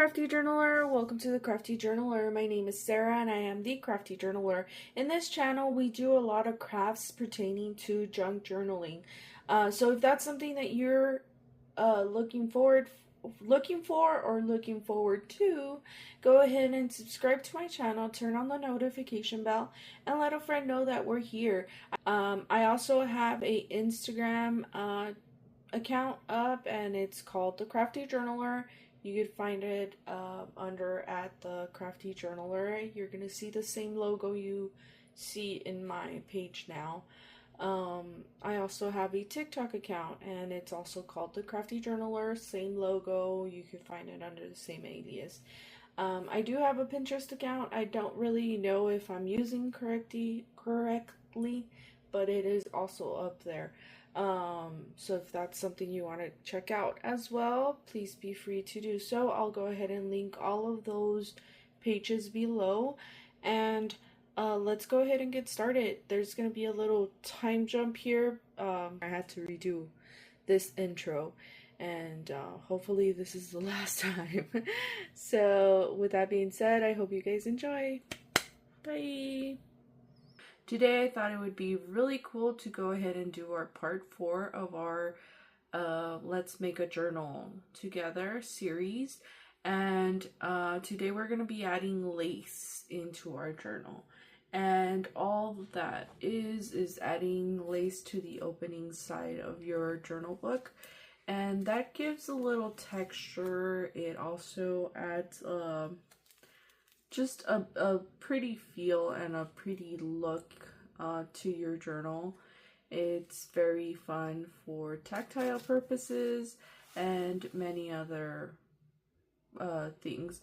Crafty Journaler, welcome to the Crafty Journaler. My name is Sarah and I am the Crafty Journaler. In this channel we do a lot of crafts pertaining to junk journaling. So if that's something that you're looking for or looking forward to, go ahead and subscribe to my channel, turn on the notification bell, and let a friend know that we're here. I also have a Instagram account up and it's called the Crafty Journaler. You could find it under at the Crafty Journaler. You're going to see the same logo you see in my page now. I also have a TikTok account and it's also called the Crafty Journaler. Same logo. You can find it under the same alias. I do have a Pinterest account. I don't really know if I'm using correctly, but it is also up there. So if that's something you want to check out as well, please be free to do so. I'll go ahead and link all of those pages below, and let's go ahead and get started. There's going to be a little time jump here. I had to redo this intro, and hopefully this is the last time. So with that being said, I hope you guys enjoy. Bye! Today I thought it would be really cool to go ahead and do our part 4 of our Let's Make a Journal Together series. And today we're going to be adding lace into our journal. And all that is adding lace to the opening side of your journal book. And that gives a little texture. It also adds just a pretty feel and a pretty look to your journal. It's very fun for tactile purposes and many other things.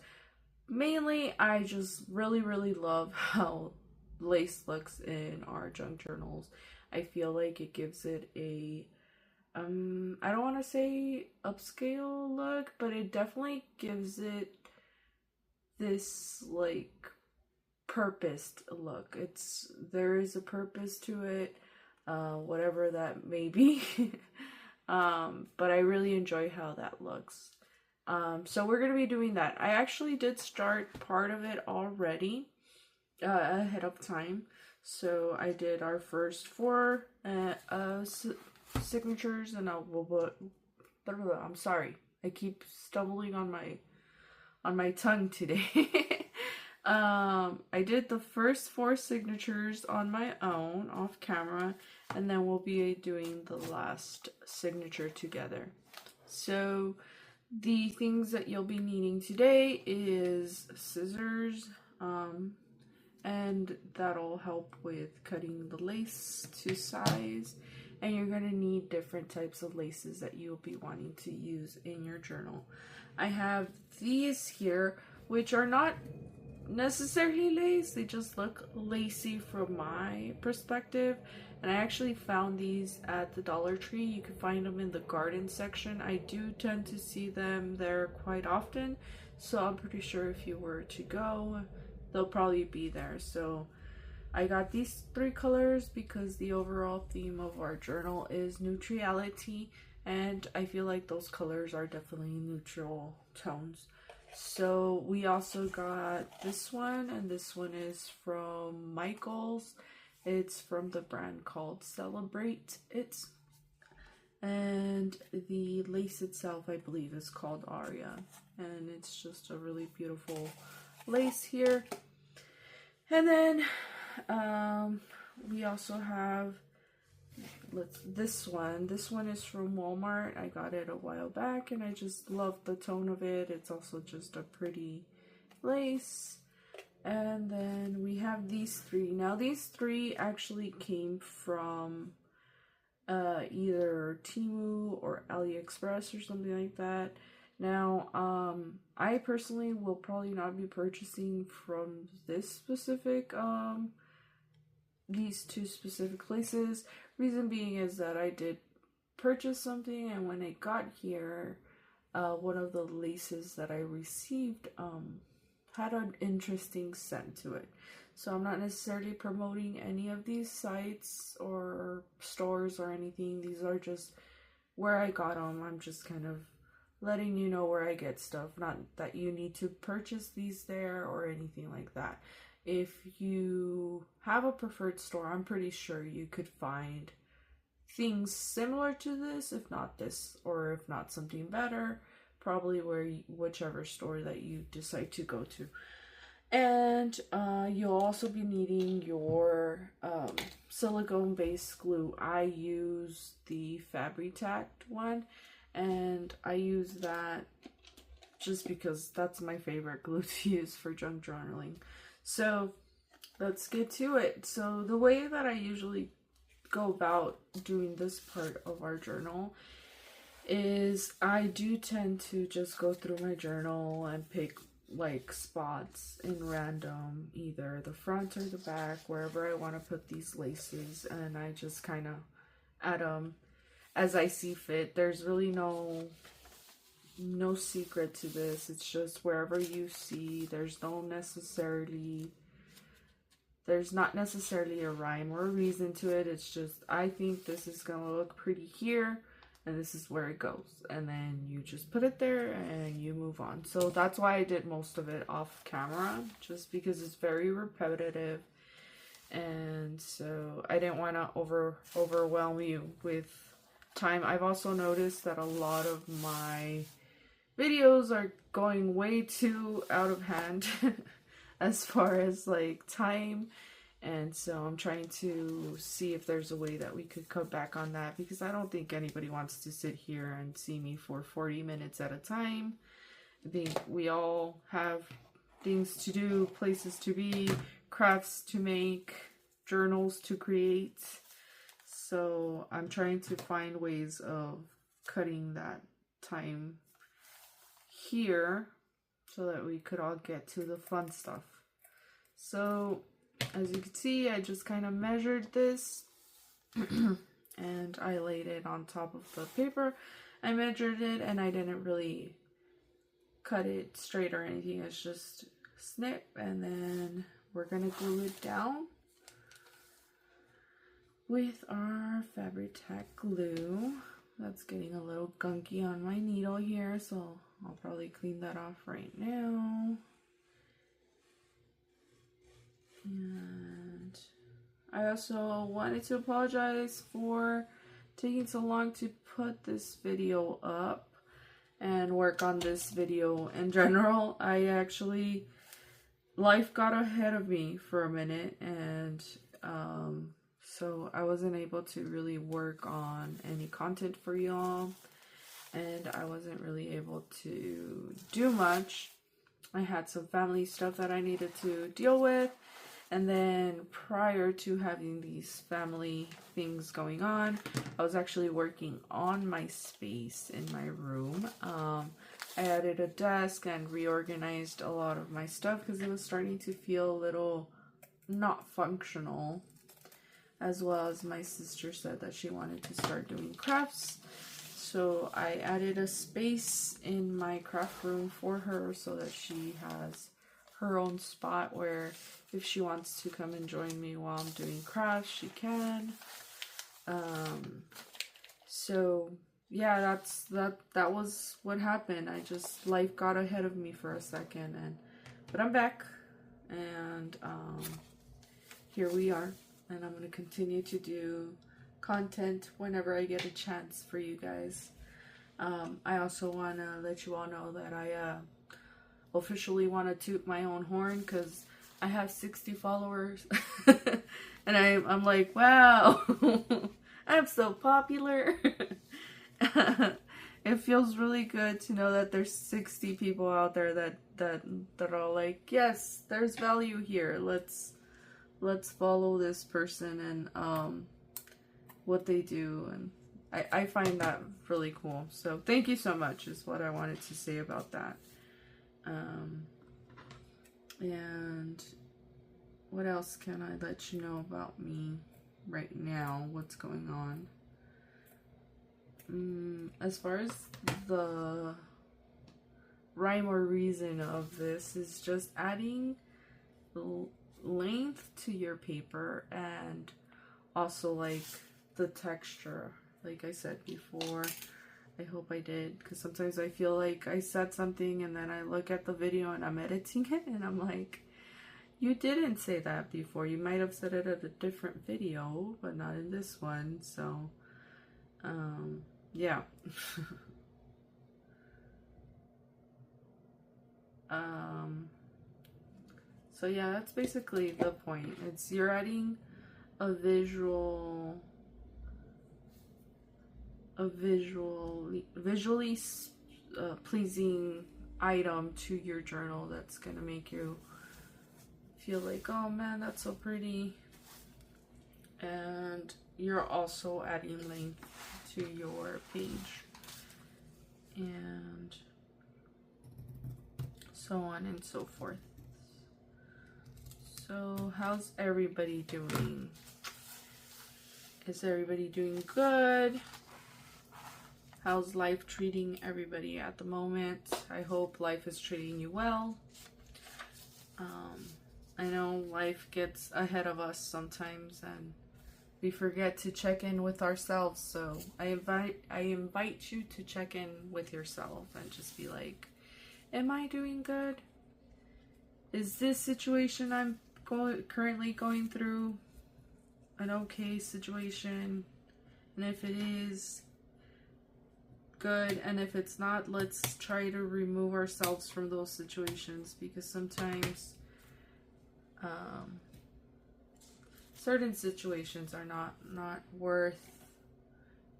Mainly, I just really love how lace looks in our junk journals. I feel like it gives it a I don't want to say upscale look, but it definitely gives it this like purposed look. There is a purpose to it, whatever that may be. But I really enjoy how that looks. So we're going to be doing that. I actually did start part of it already ahead of time. So I did our first 4 signatures, and I'm sorry, I keep stumbling on my tongue today. I did the first 4 signatures on my own off camera, and then we'll be doing the last signature together. So the things that you'll be needing today is scissors, and that'll help with cutting the lace to size. And you're going to need different types of laces that you'll be wanting to use in your journal. I have these here, which are not necessarily lace, they just look lacy from my perspective. And I actually found these at the Dollar Tree. You can find them in the garden section. I do tend to see them there quite often, so I'm pretty sure if you were to go, they'll probably be there. So I got these 3 colors because the overall theme of our journal is neutrality, and I feel like those colors are definitely neutral tones. So we also got this one, and this one is from Michael's. It's from the brand called Celebrate It. And the lace itself, I believe, is called Aria. And it's just a really beautiful lace here. And then we also have this one. This one is from Walmart. I got it a while back and I just love the tone of it. It's also just a pretty lace. And then we have these 3. Now these 3 actually came from either Temu or AliExpress or something like that. Now I personally will probably not be purchasing from this specific these 2 specific laces. Reason being is that I did purchase something, and when it got here, one of the laces that I received had an interesting scent to it. So I'm not necessarily promoting any of these sites or stores or anything. These are just where I got them. I'm just kind of letting you know where I get stuff. Not that you need to purchase these there or anything like that. If you have a preferred store, I'm pretty sure you could find things similar to this, if not this, or if not something better, probably whichever store that you decide to go to. And you'll also be needing your silicone based glue. I use the Fabri-Tac one, and I use that just because that's my favorite glue to use for junk journaling. So let's get to it. So the way that I usually go about doing this part of our journal is I do tend to just go through my journal and pick like spots in random, either the front or the back, wherever I want to put these laces, and I just kind of add them as I see fit. There's really no secret to this. It's just wherever you see. There's not necessarily a rhyme or a reason to it. It's just, I think this is gonna look pretty here, and this is where it goes, and then you just put it there and you move on. So that's why I did most of it off camera, just because it's very repetitive, and so I didn't want to overwhelm you with time. I've also noticed that a lot of my videos are going way too out of hand as far as like time, and so I'm trying to see if there's a way that we could cut back on that, because I don't think anybody wants to sit here and see me for 40 minutes at a time. I think we all have things to do, places to be, crafts to make, journals to create. So I'm trying to find ways of cutting that time here so that we could all get to the fun stuff. So as you can see, I just kind of measured this and I laid it on top of the paper. I measured it and I didn't really cut it straight or anything. It's just snip, and then we're gonna glue it down with our Fabri-Tac glue. That's getting a little gunky on my needle here, so I'll probably clean that off right now. And I also wanted to apologize for taking so long to put this video up and work on this video in general. Life got ahead of me for a minute, and so I wasn't able to really work on any content for y'all, and I wasn't really able to do much. I had some family stuff that I needed to deal with, and then prior to having these family things going on, I was actually working on my space in my room. I added a desk and reorganized a lot of my stuff because it was starting to feel a little not functional, as well as my sister said that she wanted to start doing crafts. So I added a space in my craft room for her so that she has her own spot where if she wants to come and join me while I'm doing crafts, she can. So yeah, that was what happened. Life got ahead of me for a second, but I'm back, and here we are, and I'm gonna continue to do content whenever I get a chance for you guys. I also want to let you all know that I officially want to toot my own horn, because I have 60 followers and I'm like, wow, I'm so popular. It feels really good to know that there's 60 people out there that are like, yes, there's value here, let's follow this person and what they do, and I find that really cool. So thank you so much is what I wanted to say about that. And what else can I let you know about me right now? What's going on? As far as the rhyme or reason of this is just adding length to your paper, and also like the texture, like I said before. I hope I did, because sometimes I feel like I said something and then I look at the video and I'm editing it and I'm like, you didn't say that before. You might have said it at a different video, but not in this one. So, yeah. So yeah, that's basically the point. It's you're adding a visually pleasing item to your journal that's gonna make you feel like, oh man, that's so pretty. And you're also adding length to your page, and so on and so forth. So how's everybody doing? Is everybody doing good? How's life treating everybody at the moment? I hope life is treating you well. I know life gets ahead of us sometimes and we forget to check in with ourselves. So I invite you to check in with yourself and just be like, am I doing good? Is this situation I'm currently going through an okay situation? And if it is, good. And if it's not, let's try to remove ourselves from those situations, because sometimes certain situations are not worth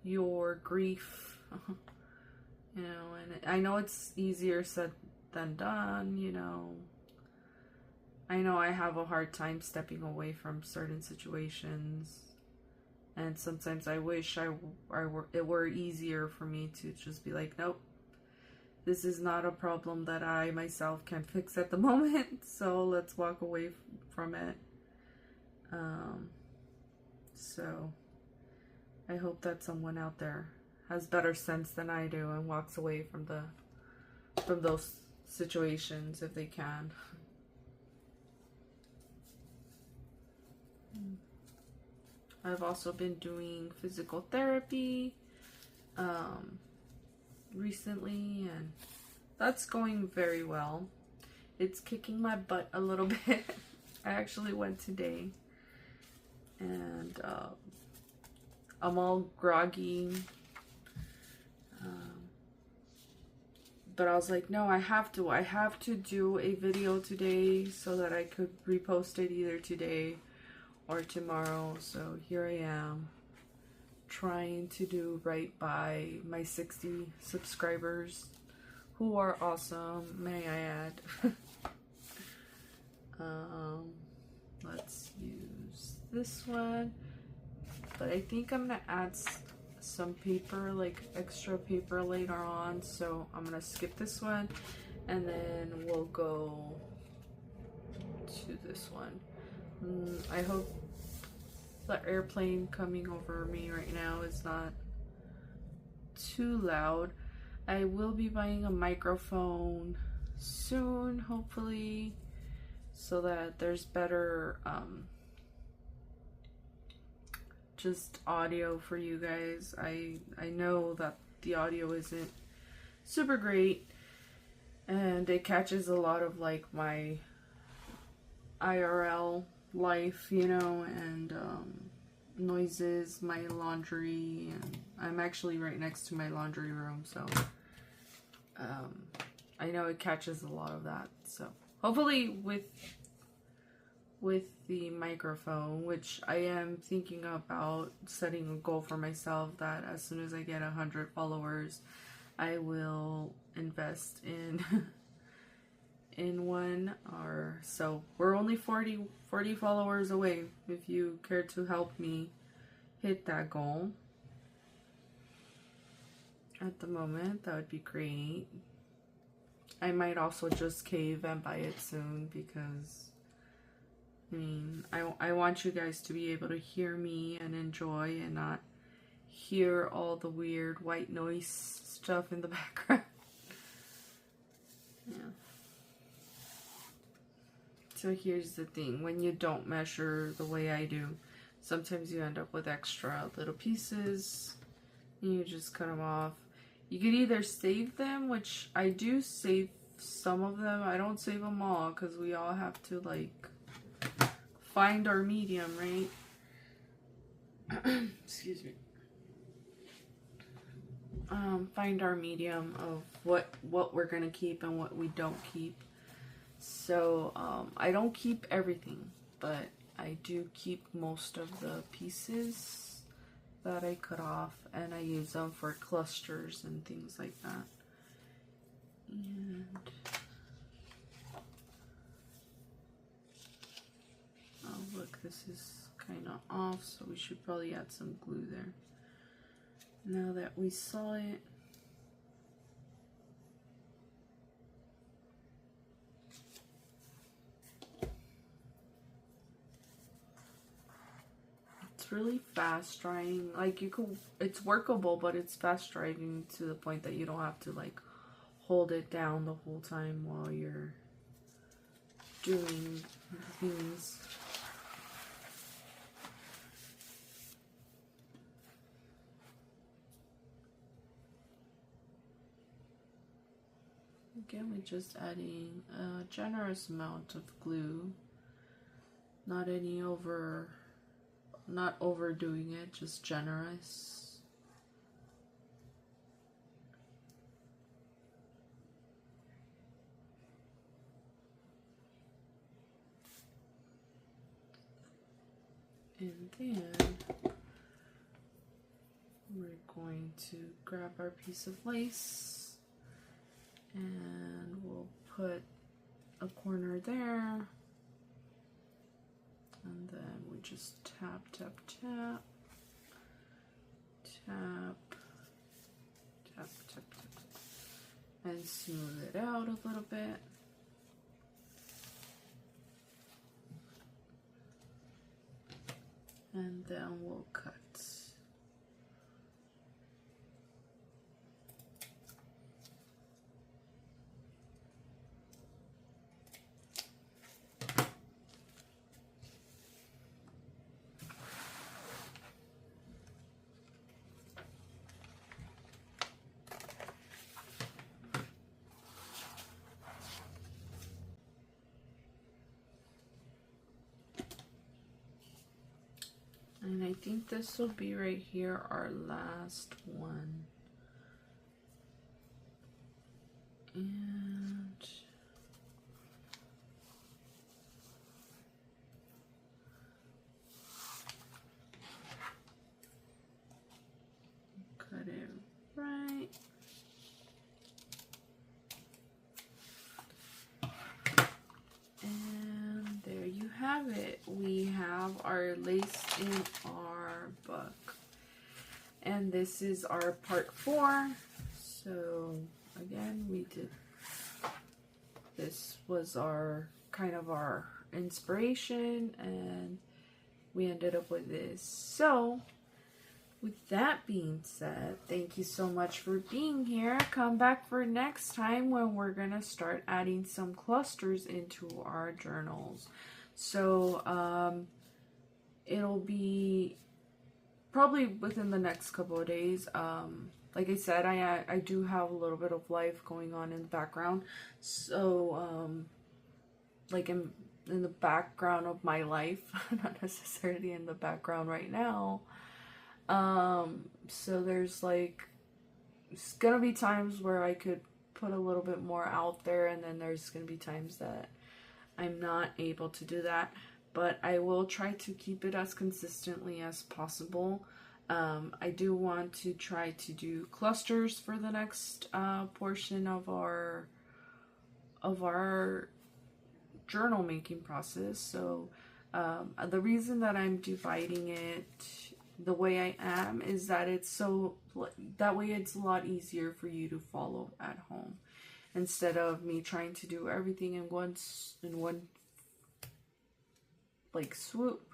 your grief. You know, and I know it's easier said than done, you know. I know I have a hard time stepping away from certain situations, and sometimes I wish it were easier for me to just be like, nope, this is not a problem that I myself can fix at the moment, so let's walk away from it. So I hope that someone out there has better sense than I do and walks away from those situations if they can. I've also been doing physical therapy recently, and that's going very well. It's kicking my butt a little bit. I actually went today, and I'm all groggy, but I was like, no, I have to do a video today so that I could repost it either today or tomorrow. So here I am, trying to do right by my 60 subscribers, who are awesome, may I add. Let's use this one, but I think I'm gonna add some paper, like extra paper later on, so I'm gonna skip this one and then we'll go to this one. I hope the airplane coming over me right now is not too loud. I will be buying a microphone soon, hopefully, so that there's better just audio for you guys. I know that the audio isn't super great, and it catches a lot of like my IRL life, you know, and noises, my laundry, and I'm actually right next to my laundry room, so I know it catches a lot of that. So hopefully with the microphone, which I am thinking about setting a goal for myself, that as soon as I get 100 followers, I will invest in in one. Or so we're only 40 followers away. If you care to help me hit that goal at the moment, that would be great. I might also just cave and buy it soon, because I mean, I want you guys to be able to hear me and enjoy, and not hear all the weird white noise stuff in the background. Yeah. So here's the thing, when you don't measure the way I do, sometimes you end up with extra little pieces, and you just cut them off. You could either save them, which I do save some of them. I don't save them all because we all have to like find our medium, right? Excuse me. Find our medium of what we're gonna keep and what we don't keep. So I don't keep everything, but I do keep most of the pieces that I cut off, and I use them for clusters and things like that. And oh look, this is kind of off, so we should probably add some glue there. Now that we saw it, it's really fast drying. Like you can, it's workable, but it's fast drying to the point that you don't have to like hold it down the whole time while you're doing things. Again, we're just adding a generous amount of glue, not overdoing it, just generous. And then we're going to grab our piece of lace and we'll put a corner there, and then we just tap, tap, tap, tap, tap, tap, tap, and smooth it out a little bit. And then we'll cut. And I think this will be right here, our last one. And cut it right. And there you have it. We have our lace in our book. And this is our part 4. So again, we did, this was our kind of our inspiration, and we ended up with this. So with that being said, thank you so much for being here. Come back for next time when we're gonna start adding some clusters into our journals. So it'll be probably within the next couple of days. Like I said, I do have a little bit of life going on in the background. So like in the background of my life, not necessarily in the background right now. So there's like, it's gonna be times where I could put a little bit more out there, and then there's gonna be times that I'm not able to do that, but I will try to keep it as consistently as possible. I do want to try to do clusters for the next portion of our journal making process. So the reason that I'm dividing it the way I am is that it's so that way it's a lot easier for you to follow at home, instead of me trying to do everything in one like swoop.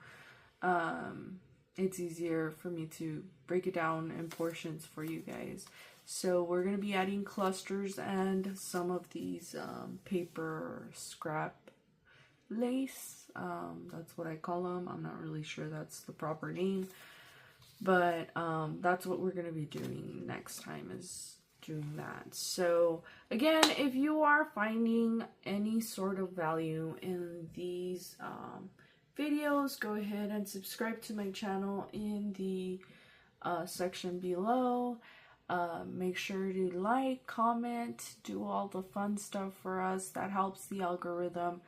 It's easier for me to break it down in portions for you guys. So we're going to be adding clusters and some of these paper scrap lace. That's what I call them. I'm not really sure that's the proper name, but that's what we're going to be doing next time, is doing that. So again, if you are finding any sort of value in these videos, go ahead and subscribe to my channel in the section below. Make sure to like, comment, do all the fun stuff for us. That helps the algorithm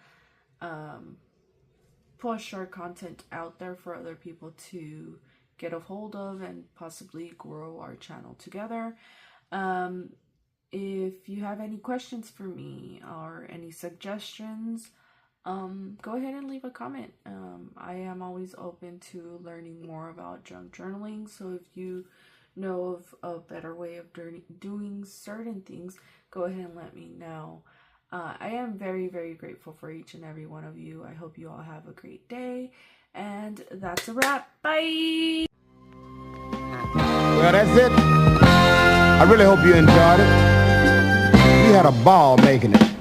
push our content out there for other people to get a hold of and possibly grow our channel together. If you have any questions for me or any suggestions, go ahead and leave a comment. I am always open to learning more about junk journaling, so if you know of a better way of doing certain things, go ahead and let me know. I am very, very grateful for each and every one of you. I hope you all have a great day, and that's a wrap. Bye! Well, that's it. I really hope you enjoyed it. We had a ball making it.